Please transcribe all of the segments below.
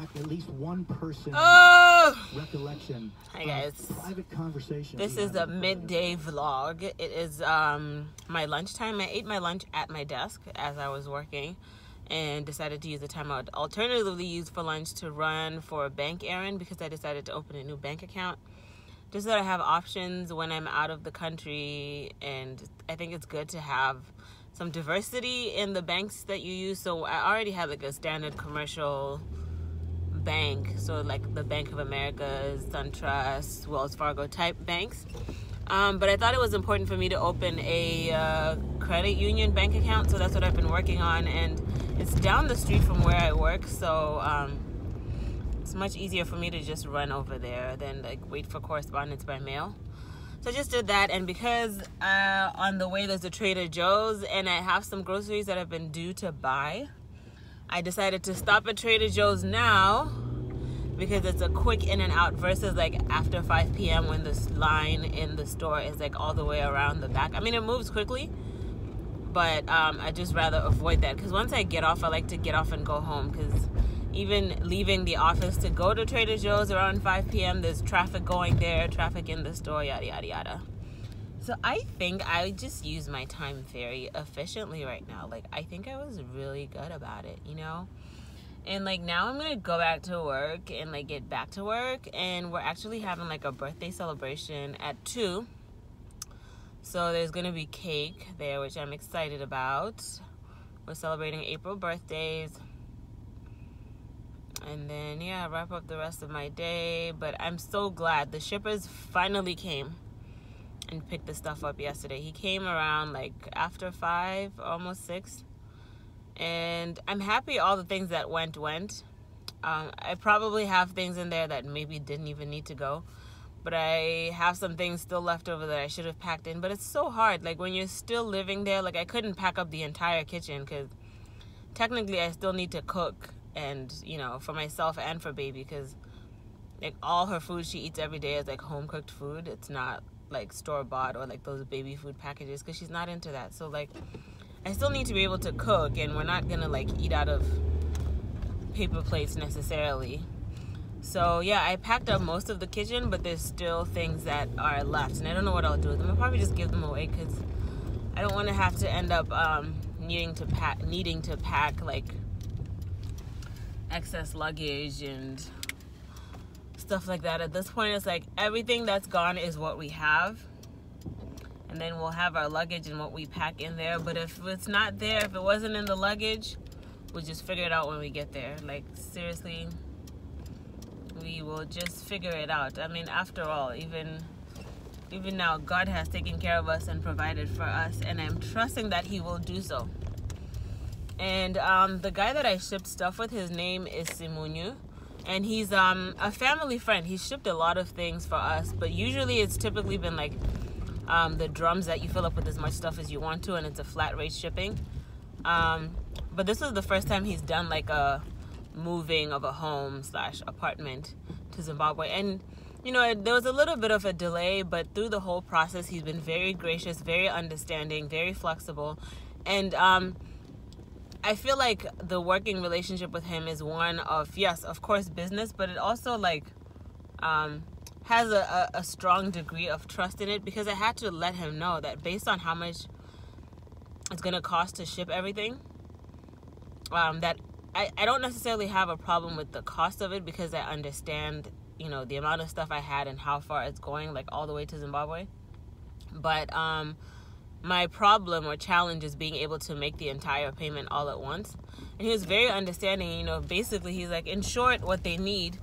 back at least one person recollection. Hi guys. Private conversation. This is a midday vlog. It is my lunchtime. I ate my lunch at my desk as I was working and decided to use the time I would alternatively use for lunch to run for a bank errand because I decided to open a new bank account. Just so that I have options when I'm out of the country, and I think it's good to have some diversity in the banks that you use. So I already had like a standard commercial bank, so like the Bank of America, SunTrust, Wells Fargo type banks. But I thought it was important for me to open a credit union bank account, so that's what I've been working on, and it's down the street from where I work, so it's much easier for me to just run over there than like wait for correspondence by mail. So I just did that, and because on the way there's a Trader Joe's and I have some groceries that have been due to buy, I decided to stop at Trader Joe's now because it's a quick in and out versus like after 5 p.m. when this line in the store is like all the way around the back. I mean, it moves quickly, but I just rather avoid that because once I get off, I like to get off and go home, because even leaving the office to go to Trader Joe's around 5 p.m., there's traffic going there, traffic in the store, yada, yada, yada. So I think I just use my time very efficiently right now. Like, I think I was really good about it, you know? And, like, now I'm going to go back to work and, like, get back to work. And we're actually having, like, a birthday celebration at 2. So there's going to be cake there, which I'm excited about. We're celebrating April birthdays. And then, yeah, wrap up the rest of my day. But I'm so glad the shippers finally came and picked the stuff up yesterday. He came around like after 5, almost 6. And I'm happy all the things that went. I probably have things in there that maybe didn't even need to go. But I have some things still left over that I should have packed in. But it's so hard. Like, when you're still living there, like, I couldn't pack up the entire kitchen because technically I still need to cook. And, you know, for myself and for baby, because like all her food she eats every day is like home cooked food. It's not like store bought or like those baby food packages, because she's not into that. So like I still need to be able to cook, and we're not gonna like eat out of paper plates necessarily. So yeah, I packed up most of the kitchen, but there's still things that are left, and I don't know what I'll do with them. I'll probably just give them away because I don't want to have to end up needing to pack like excess luggage and stuff like that. At this point, it's like everything that's gone is what we have, and then we'll have our luggage and what we pack in there. But if it's not there, if it wasn't in the luggage, we'll just figure it out when we get there. Like, seriously, we will just figure it out. I mean, after all, even now, God has taken care of us and provided for us, and I'm trusting that He will do so. And the guy that I shipped stuff with, his name is Simunyu, and he's a family friend. He's shipped a lot of things for us, but usually it's typically been like the drums that you fill up with as much stuff as you want to, and it's a flat rate shipping. But this was the first time he's done like a moving of a home / apartment to Zimbabwe. And, you know, there was a little bit of a delay, but through the whole process, he's been very gracious, very understanding, very flexible. And I feel like the working relationship with him is one of, yes, of course, business, but it also like has a strong degree of trust in it, because I had to let him know that based on how much it's going to cost to ship everything, that I don't necessarily have a problem with the cost of it, because I understand, you know, the amount of stuff I had and how far it's going, like all the way to Zimbabwe. But my problem or challenge is being able to make the entire payment all at once. And he was very understanding. You know, basically he's like, in short, what they need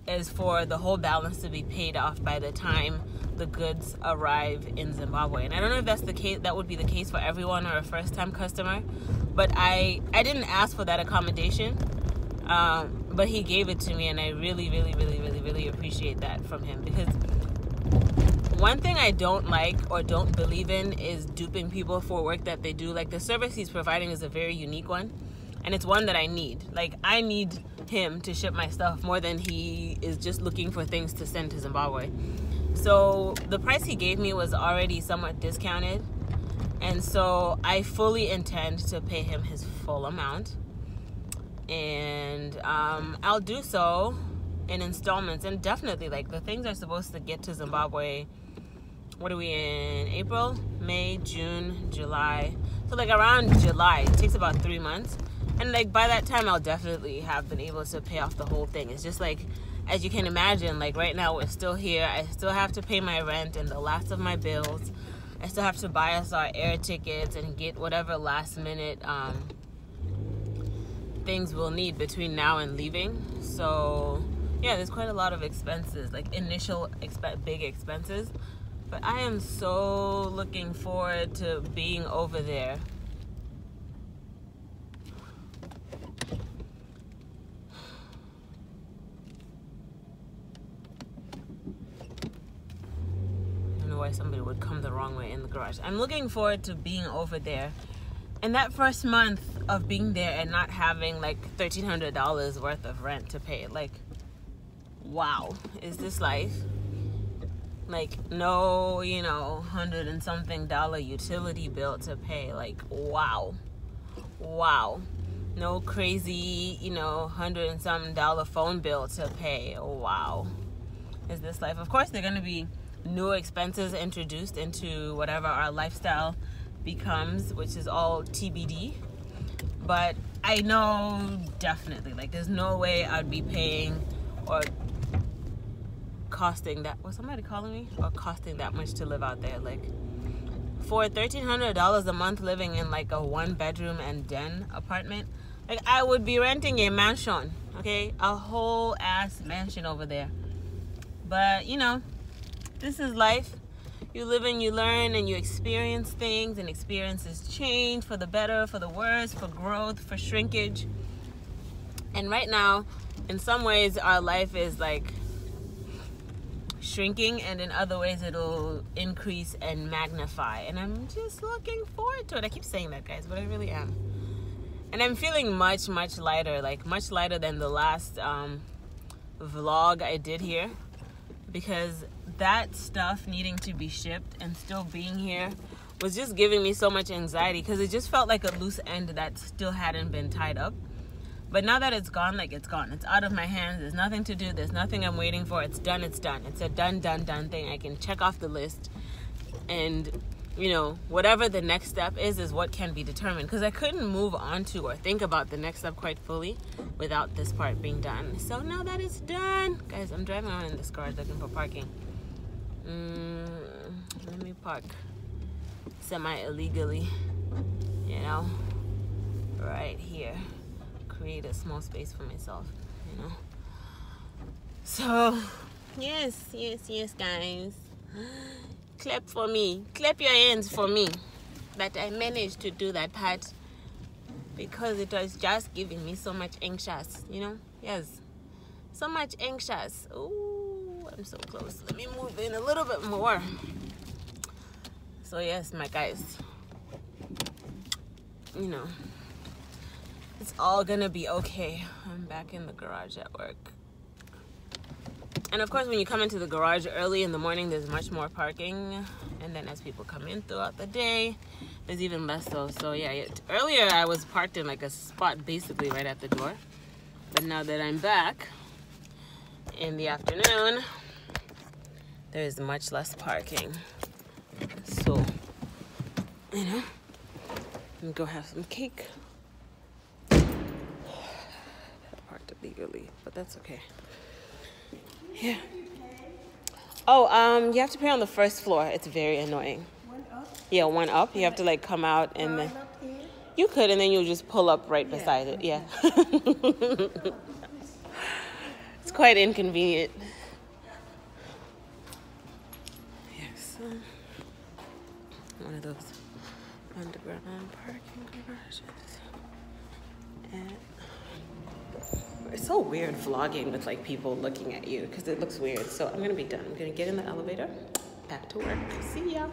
is for the whole balance to be paid off by the time the goods arrive in Zimbabwe. And I don't know if that's the case, that would be the case for everyone or a first-time customer, but I didn't ask for that accommodation, but he gave it to me, and I really, really, really, really, really appreciate that from him, because one thing I don't like or don't believe in is duping people for work that they do. Like, the service he's providing is a very unique one, and it's one that I need. Like, I need him to ship my stuff more than he is just looking for things to send to Zimbabwe. So the price he gave me was already somewhat discounted, and so I fully intend to pay him his full amount. and I'll do so in installments. And definitely, like, the things are supposed to get to Zimbabwe, what are we in, April, May, June, July, so like around July. It takes about 3 months, and like by that time I'll definitely have been able to pay off the whole thing. It's just like, as you can imagine, like right now we're still here. I still have to pay my rent and the last of my bills. I still have to buy us our air tickets and get whatever last minute things we'll need between now and leaving. So yeah, there's quite a lot of expenses, like initial big expenses. But I am so looking forward to being over there. I don't know why somebody would come the wrong way in the garage. I'm looking forward to being over there. And that first month of being there and not having like $1,300 worth of rent to pay. Like, wow, is this life? Like, no, you know, $100 and something utility bill to pay. Like, wow. Wow. No crazy, you know, $100 and something phone bill to pay. Wow. Is this life? Of course, there are going to be new expenses introduced into whatever our lifestyle becomes, which is all TBD. But I know definitely, like, there's no way I'd be paying or costing that, was somebody calling me? Or costing that much to live out there. Like, for $1,300 a month living in like a 1-bedroom and den apartment, like I would be renting a mansion, okay? A whole ass mansion over there. But you know, this is life. You live and you learn and you experience things, and experiences change for the better, for the worse, for growth, for shrinkage. And right now, in some ways, our life is like shrinking, and in other ways it'll increase and magnify, and I'm just looking forward to it. I keep saying that, guys, but I really am. And I'm feeling much lighter, like much lighter than the last vlog I did here, because that stuff needing to be shipped and still being here was just giving me so much anxiety, because it just felt like a loose end that still hadn't been tied up. But now that it's gone, like it's gone. It's out of my hands. There's nothing to do. There's nothing I'm waiting for. It's done. It's done. It's a done thing. I can check off the list. And, you know, whatever the next step is what can be determined. Because I couldn't move on to or think about the next step quite fully without this part being done. So now that it's done, guys, I'm driving around in this garage looking for parking. Let me park semi-illegally, you know, right here. Create a small space for myself, you know. So yes guys, clap for me, clap your hands for me that I managed to do that part, because it was just giving me so much anxious, you know. Yes, so much anxious. Ooh, I'm so close. Let me move in a little bit more. So yes, my guys, you know, it's all gonna be okay. I'm back in the garage at work. And of course, when you come into the garage early in the morning, there's much more parking. And then as people come in throughout the day, there's even less so. So yeah, earlier I was parked in like a spot basically right at the door. But now that I'm back in the afternoon, there's much less parking. So, you know, let me go have some cake. Parked illegally, but that's okay. Yeah. Oh, you have to pay on the first floor. It's very annoying. One up? Yeah, one up. You have to like come out and then you could, and then you'll just pull up right beside it. Yeah. It's quite inconvenient. Yes. One of those underground parking garages. And it's so weird vlogging with like people looking at you, because it looks weird. So I'm gonna be done. I'm gonna get in the elevator, back to work. See ya.